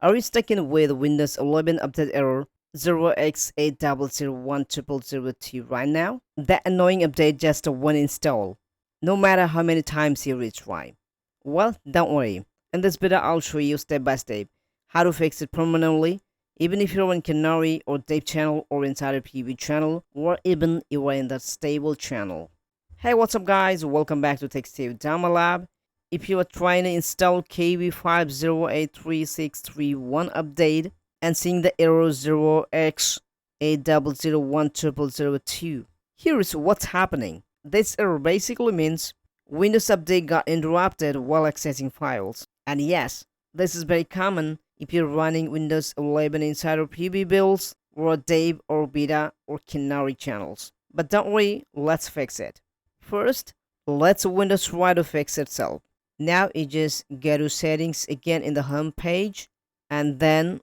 Are you stuck in with Windows 11 update error 0x80010002 right now? That annoying update just one install, no matter how many times you retry. Well, don't worry. In this video, I'll show you step by step how to fix it permanently, even if you're in Canary or Dev channel or Insider PV channel, or even you are in the stable channel. Hey, what's up guys? Welcome back to Tech Sudama Lab. If you are trying to install KB5083631 update and seeing the error 0x80010002, here is what's happening. This error basically means Windows Update got interrupted while accessing files. And yes, this is very common if you're running Windows 11 Insider PB builds or Dev or Beta or Canary channels. But don't worry, let's fix it. First, let's Windows try to fix itself. Now you just go to settings again in the home page and then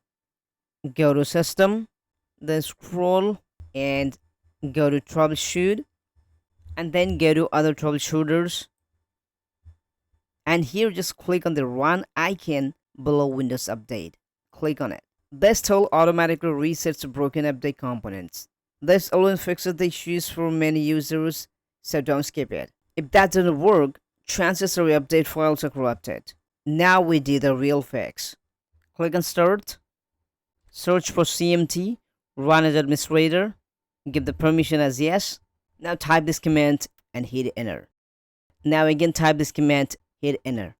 go to system, then scroll and go to troubleshoot and then go to other troubleshooters, and here just click on the run icon below Windows Update. Click on it. This tool automatically resets broken update components. This alone fixes the issues for many users, so don't skip it. If that doesn't work, chances are your update files are corrupted. Now we do the real fix. Click on Start, search for CMT, run as administrator, give the permission as yes. Now type this command and hit enter. Now again type this command, hit enter.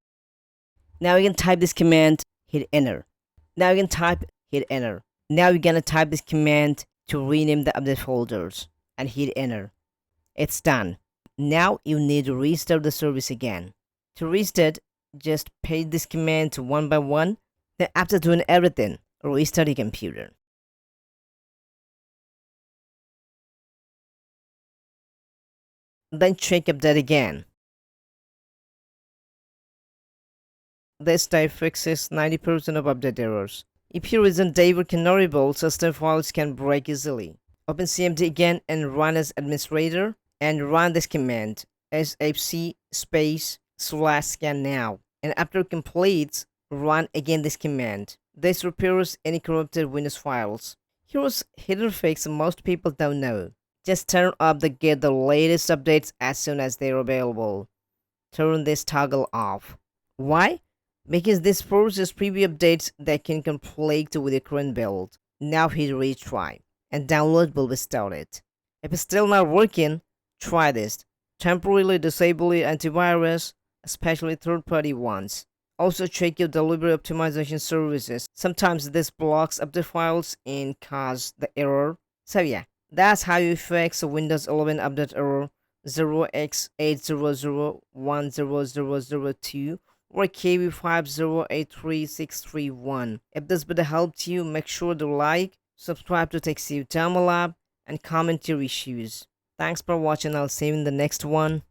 Now again type this command, hit enter. Now again type, hit enter. Now you're gonna type this command to rename the update folders and hit enter. It's done. Now you need to restart the service again. To restart, just paste this command one by one. Then after doing everything, restart your computer. Then check update again. This type fixes 90% of update errors. If you use Dev or Canary build, system files can break easily. Open CMD again and run as administrator. And run this command SFC /Scannow, and after it completes, run again this command. This repairs any corrupted Windows files. Here's hidden fix most people don't know. Just turn up to get the latest updates as soon as they're available. Turn this toggle off. Why? Because this forces preview updates that can conflict with your current build. Now hit retry and download will be started. If it's still not working, try this. Temporarily disable your antivirus, especially third-party ones. Also check your delivery optimization services. Sometimes this blocks update files and cause the error. So yeah, that's how you fix a Windows 11 update error 0x80010002 or KB5083631. If this video helped you, make sure to like, subscribe to Tech Sudama Lab, and comment your issues. Thanks for watching. I'll see you in the next one.